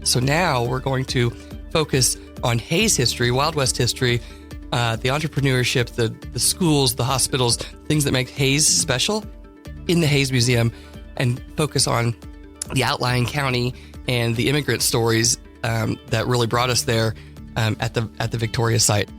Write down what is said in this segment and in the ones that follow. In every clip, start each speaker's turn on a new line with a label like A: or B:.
A: So now we're going to focus on Hayes history, Wild West history, the entrepreneurship, the schools, the hospitals, things that make Hayes special in the Hayes Museum, and focus on the outlying county and the immigrant stories that really brought us there at the Victoria site.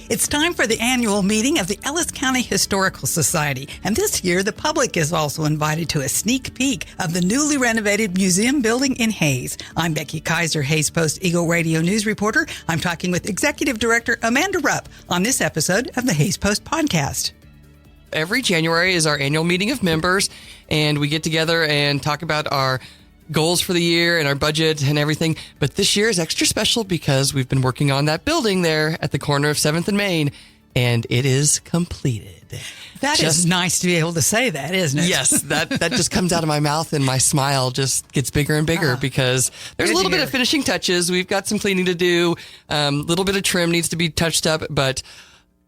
B: It's time for the annual meeting of the Ellis County Historical Society, and this year the public is also invited to a sneak peek of the newly renovated museum building in Hayes. I'm Becky Kiser, Hayes Post Eagle Radio News reporter. I'm talking with Executive Director Amanda Rupp on this episode of the Hayes Post podcast.
A: Every January is our annual meeting of members, and we get together and talk about our goals for the year and our budget and everything. But this year is extra special because we've been working on that building there at the corner of 7th and Main, and it is completed.
B: That is nice to be able to say that, isn't it?
A: Yes, that just comes out of my mouth, and my smile just gets bigger and bigger because there's a little bit of finishing touches. We've got some cleaning to do. A little bit of trim needs to be touched up, but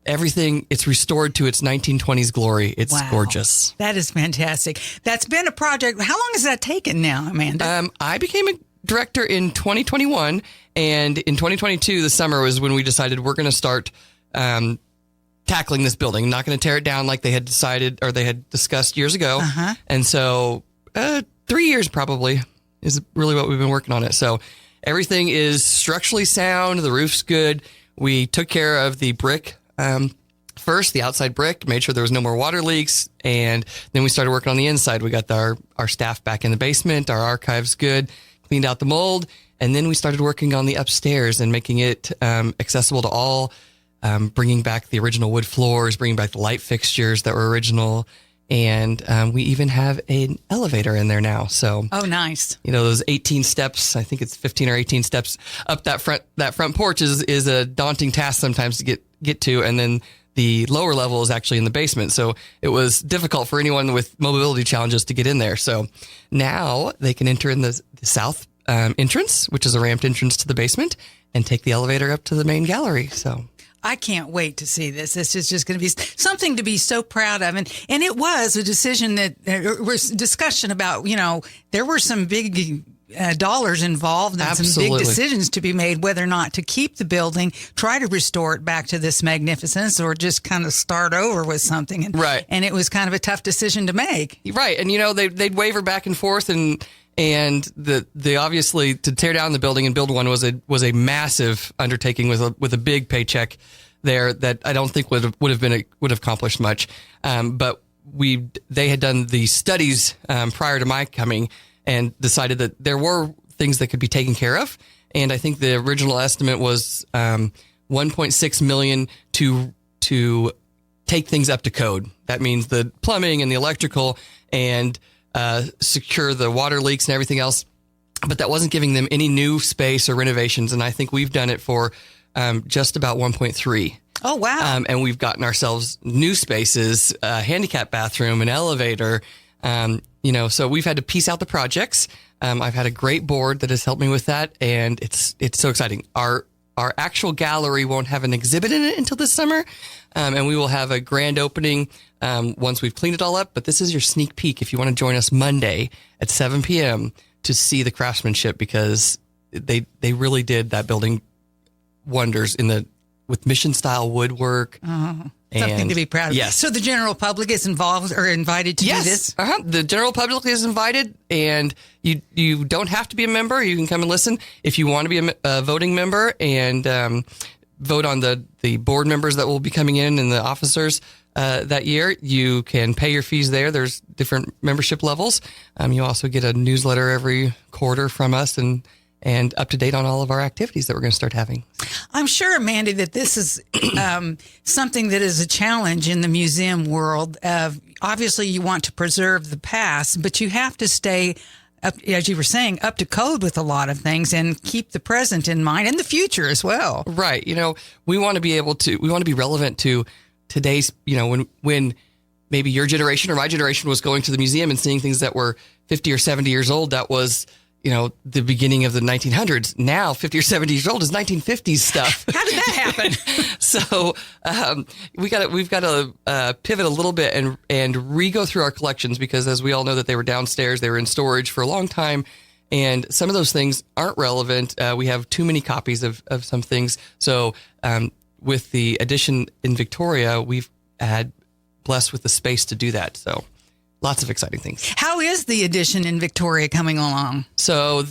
A: everything, it's restored to its 1920s glory. It's gorgeous.
B: That is fantastic. That's been a project. How long has that taken now, Amanda?
A: I became a director in 2021, and in 2022, the summer was when we decided we're going to start tackling this building. Not going to tear it down like they had decided or they had discussed years ago. And so 3 years probably is really what we've been working on it. So everything is structurally sound. The roof's good. We took care of the brick first, the outside brick, made sure there was no more water leaks, and then we started working on the inside. We got our staff back in the basement, our archives good, cleaned out the mold, and then we started working on the upstairs and making it accessible to all, bringing back the original wood floors, bringing back the light fixtures that were original, and we even have an elevator in there now. So,
B: oh, nice.
A: You know, those 18 steps, I think it's 15 or 18 steps up that front porch is a daunting task sometimes to get to, and then the lower level is actually in the basement. So it was difficult for anyone with mobility challenges to get in there. So now they can enter in the south entrance, which is a ramped entrance to the basement, and take the elevator up to the main gallery. So
B: I can't wait to see this. This is just going to be something to be so proud of. And it was a decision that there was discussion about, there were some big dollars involved and some big decisions to be made, whether or not to keep the building, try to restore it back to this magnificence, or just kind of start over with something. And,
A: right.
B: And it was kind of a tough decision to make.
A: Right. And, they'd waver back and forth, and the obviously to tear down the building and build one was a massive undertaking with a big paycheck there that I don't think would have accomplished much. But they had done the studies prior to my coming and decided that there were things that could be taken care of. And I think the original estimate was $1.6 million to take things up to code. That means the plumbing and the electrical and secure the water leaks and everything else. But that wasn't giving them any new space or renovations. And I think we've done it for just about 1.3.
B: Oh, wow.
A: And we've gotten ourselves new spaces, a handicap bathroom, an elevator. So we've had to piece out the projects. I've had a great board that has helped me with that, and it's so exciting. Our actual gallery won't have an exhibit in it until this summer, and we will have a grand opening once we've cleaned it all up. But this is your sneak peek if you want to join us Monday at 7 p.m. to see the craftsmanship, because they really did that building wonders with mission style woodwork.
B: Something to be proud of.
A: Yes.
B: So the general public is involved or invited to do this?
A: The general public is invited, and you don't have to be a member. You can come and listen. If you want to be a voting member and vote on the board members that will be coming in and the officers that year, you can pay your fees there. There's different membership levels. You also get a newsletter every quarter from us and up to date on all of our activities that we're going to start having.
B: I'm sure, Amanda, that this is something that is a challenge in the museum world. Obviously, you want to preserve the past, but you have to stay, as you were saying, up to code with a lot of things and keep the present in mind and the future as well.
A: Right. We want to be relevant to today's, when maybe your generation or my generation was going to the museum and seeing things that were 50 or 70 years old. That was the beginning of the 1900s. Now, 50 or 70 years old is 1950s stuff.
B: How did that happen?
A: So we've got to pivot a little bit and re-go through our collections, because as we all know that they were downstairs, they were in storage for a long time, And some of those things aren't relevant. We have too many copies of some things. So with the addition in Victoria, we've had blessed with the space to do that. So lots of exciting things.
B: How is the addition in Victoria coming along?
A: So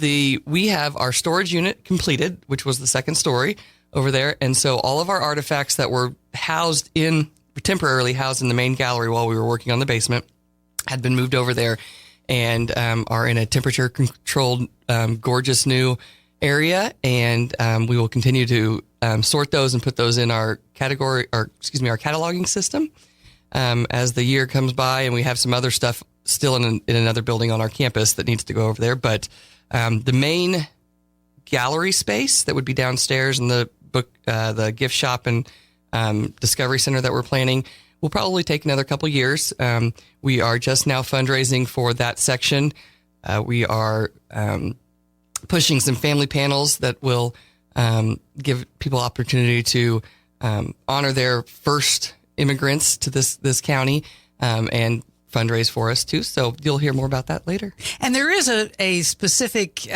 A: we have our storage unit completed, which was the second story over there. And so all of our artifacts that were temporarily housed in the main gallery while we were working on the basement had been moved over there and are in a temperature controlled, gorgeous new area. And we will continue to sort those and put those in our cataloging system as the year comes by. And we have some other stuff still in another building on our campus that needs to go over there. But the main gallery space that would be downstairs in the gift shop and Discovery Center that we're planning will probably take another couple years. We are just now fundraising for that section. We are pushing some family panels that will give people opportunity to honor their first immigrants to this county and fundraise for us too. So you'll hear more about that later.
B: And there is a specific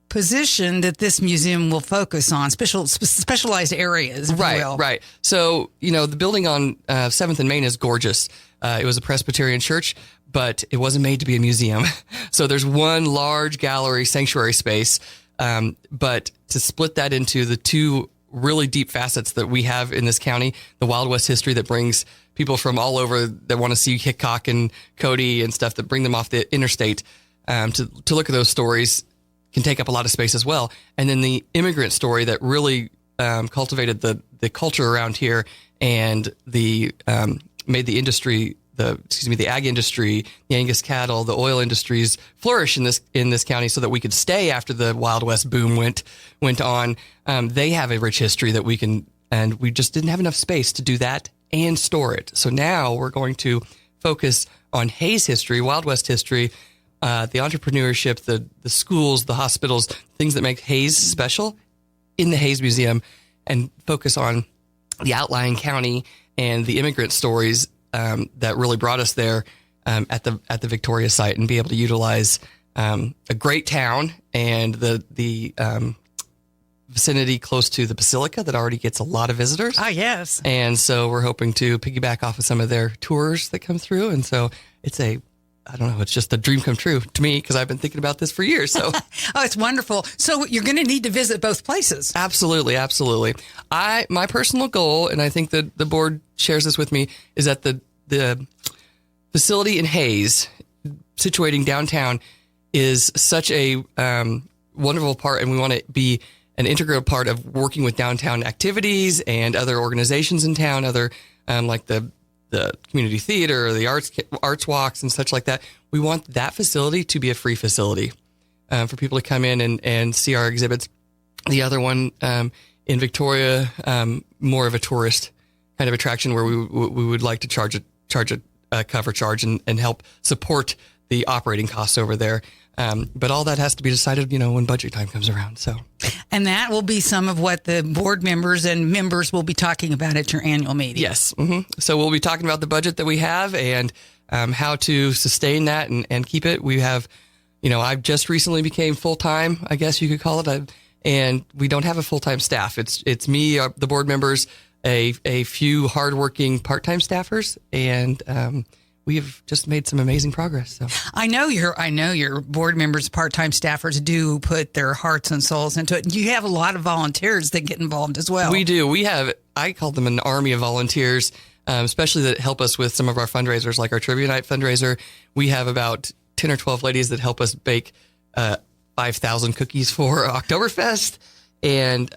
B: position that this museum will focus on, specialized areas, if you will.
A: Right. So, the building on 7th and Main is gorgeous. It was a Presbyterian church, but it wasn't made to be a museum. So there's one large gallery sanctuary space, but to split that into the two really deep facets that we have in this county, the Wild West history that brings people from all over that want to see Hickok and Cody and stuff, that bring them off the interstate to look at those stories, can take up a lot of space as well. And then the immigrant story that really cultivated the culture around here and made the industry, the ag industry, the Angus cattle, the oil industries flourish in this county, so that we could stay after the Wild West boom went on. They have a rich history that we can, and we just didn't have enough space to do that and store it. So now we're going to focus on Hayes history, Wild West history, the entrepreneurship, the schools, the hospitals, things that make Hayes special in the Hayes Museum, and focus on the outlying county and the immigrant stories that really brought us there at the Victoria site, and be able to utilize a great town and the vicinity close to the Basilica that already gets a lot of visitors.
B: Ah, yes.
A: And so we're hoping to piggyback off of some of their tours that come through. And so it's it's just a dream come true to me, because I've been thinking about this for years. So,
B: oh, it's wonderful. So you're going to need to visit both places.
A: Absolutely. My personal goal, and I think that the board shares this with me, is that the facility in Hayes, situating downtown, is such a wonderful part, and we want to be an integral part of working with downtown activities and other organizations in town, other like the community theater, the arts walks and such like that. We want that facility to be a free facility for people to come in and see our exhibits. The other one in Victoria, more of a tourist kind of attraction, where we would like to charge a cover charge and help support the operating costs over there. But all that has to be decided, when budget time comes around. So,
B: and that will be some of what the board members and members will be talking about at your annual meeting.
A: Yes. Mm-hmm. So we'll be talking about the budget that we have and how to sustain that and keep it. We have, I've just recently became full-time, I guess you could call it, and we don't have a full-time staff. It's me, the board members, a few hardworking part-time staffers, and we have just made some amazing progress. So
B: I know your board members, part-time staffers do put their hearts and souls into it. You have a lot of volunteers that get involved as well.
A: We do. I call them an army of volunteers, especially that help us with some of our fundraisers, like our Trivia Night fundraiser. We have about 10 or 12 ladies that help us bake 5,000 cookies for Oktoberfest. And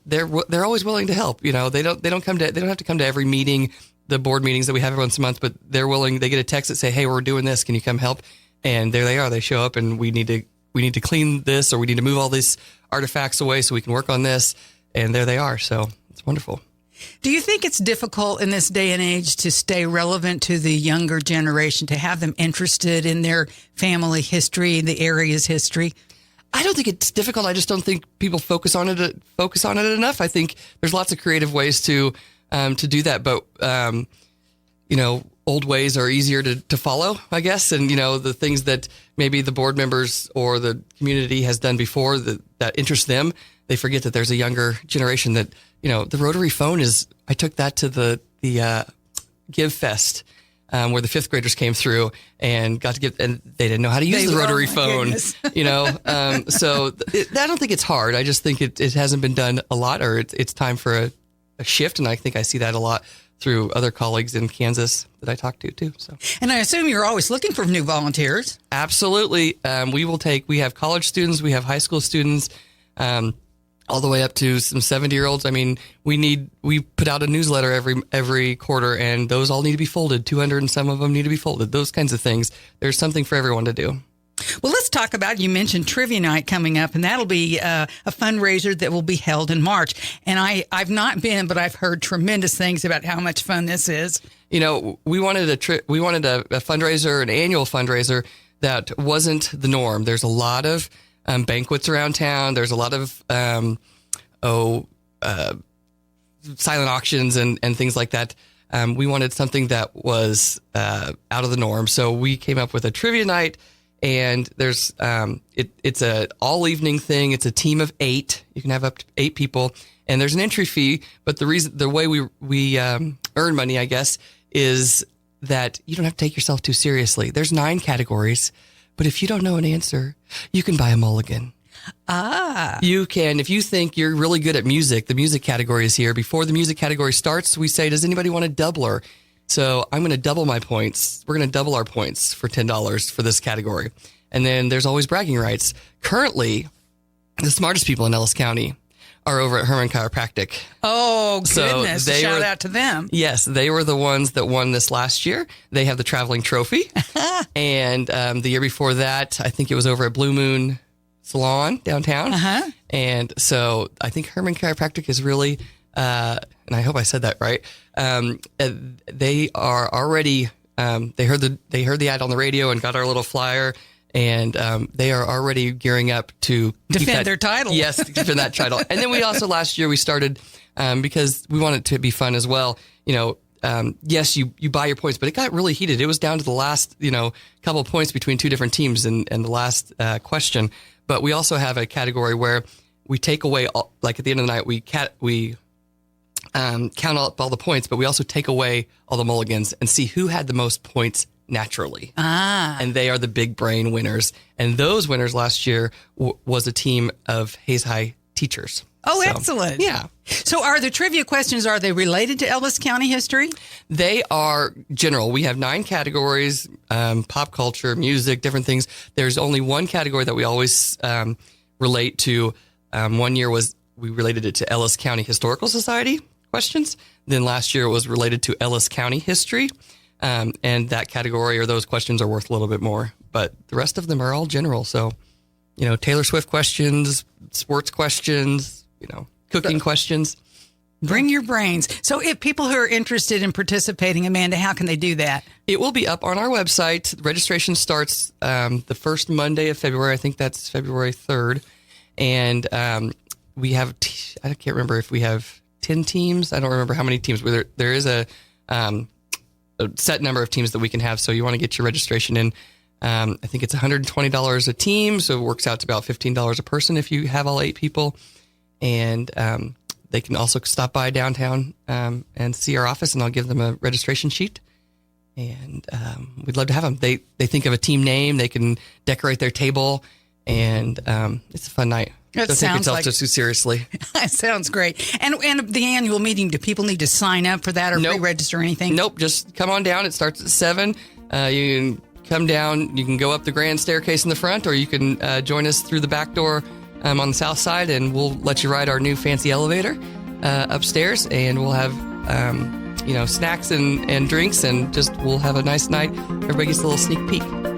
A: they're always willing to help. They don't have to come to every meeting, the board meetings that we have once a month, but they're willing. They get a text that say, "Hey, we're doing this. Can you come help?" And there they are. They show up, and we need to clean this, or we need to move all these artifacts away so we can work on this. And there they are. So it's wonderful.
B: Do you think it's difficult in this day and age to stay relevant to the younger generation, to have them interested in their family history, the area's history?
A: I don't think it's difficult. I just don't think people focus on it enough. I think there's lots of creative ways to do that. But, old ways are easier to follow, I guess. And, the things that maybe the board members or the community has done before that interest them, they forget that there's a younger generation that, the rotary phone I took that to the Give Fest, where the fifth graders came through and got to give, and they didn't know how to use the rotary phone, so I don't think it's hard. I just think it hasn't been done a lot, or it's time for a shift. And I think I see that a lot through other colleagues in Kansas that I talk to too. So,
B: and I assume you're always looking for new volunteers.
A: Absolutely. We have college students, we have high school students, all the way up to some 70-year-olds. I mean, we put out a newsletter every quarter, and those all need to be folded. 200 and some of them need to be folded. Those kinds of things. There's something for everyone to do.
B: Well, let's talk about, you mentioned Trivia Night coming up, and that'll be a fundraiser that will be held in March. And I've not been, but I've heard tremendous things about how much fun this is. We wanted a fundraiser, an annual fundraiser that wasn't the norm. There's a lot of banquets around town. There's a lot of silent auctions and things like that. We wanted something that was out of the norm. So we came up with a Trivia Night. And there's it's a all evening thing. It's a team of 8. You can have up to 8 people, and there's an entry fee. But the way we earn money, I guess, is that you don't have to take yourself too seriously. There's 9 categories, but if you don't know an answer, you can buy a mulligan. You can, if you think you're really good at music. The music category is here. Before the music category starts, we say, does anybody want a doubler? So I'm going to double my points. We're going to double our points for $10 for this category. And then there's always bragging rights. Currently, the smartest people in Ellis County are over at Herman Chiropractic. Oh, goodness. So shout out to them.
A: Yes, they were the ones that won this last year. They have the traveling trophy. And the year before that, I think it was over at Blue Moon Salon downtown. And so I think Herman Chiropractic is really... and I hope I said that right. They are already. They heard the ad on the radio and got our little flyer, and they are already gearing up to
B: defend their title.
A: Yes, defend that title. And then we also last year we started because we wanted it to be fun as well. Yes, you buy your points, but it got really heated. It was down to the last couple of points between 2 different teams and the last question. But we also have a category where we take away like at the end of the night we count up all the points, but we also take away all the mulligans and see who had the most points naturally. And they are the big brain winners. And those winners last year was a team of Hayes High teachers.
B: Oh, so, excellent.
A: Yeah.
B: So are the trivia questions, are they related to Ellis County history?
A: They are general. We have 9 categories, pop culture, music, different things. There's only one category that we always relate to. One year we related it to Ellis County Historical Society questions. Then last year it was related to Ellis County history. And that category or those questions are worth a little bit more. But the rest of them are all general. So, Taylor Swift questions, sports questions, cooking questions.
B: Bring your brains. So if people who are interested in participating, Amanda, how can they do that?
A: It will be up on our website. Registration starts the first Monday of February. I think that's February 3rd. And we have, I can't remember if we have 10 teams. I don't remember how many teams. There is a set number of teams that we can have. So you want to get your registration in. I think it's $120 a team. So it works out to about $15 a person if you have all 8 people. And they can also stop by downtown and see our office, and I'll give them a registration sheet. And we'd love to have them. They think of a team name. They can decorate their table. And it's a fun night. Don't take yourself too seriously.
B: That sounds great. And the annual meeting, do people need to sign up for that or pre-register or anything?
A: Nope. Just come on down. It starts at 7. You can come down. You can go up the grand staircase in the front, or you can join us through the back door on the south side, and we'll let you ride our new fancy elevator upstairs, and we'll have snacks and drinks, and we'll have a nice night. Everybody gets a little sneak peek.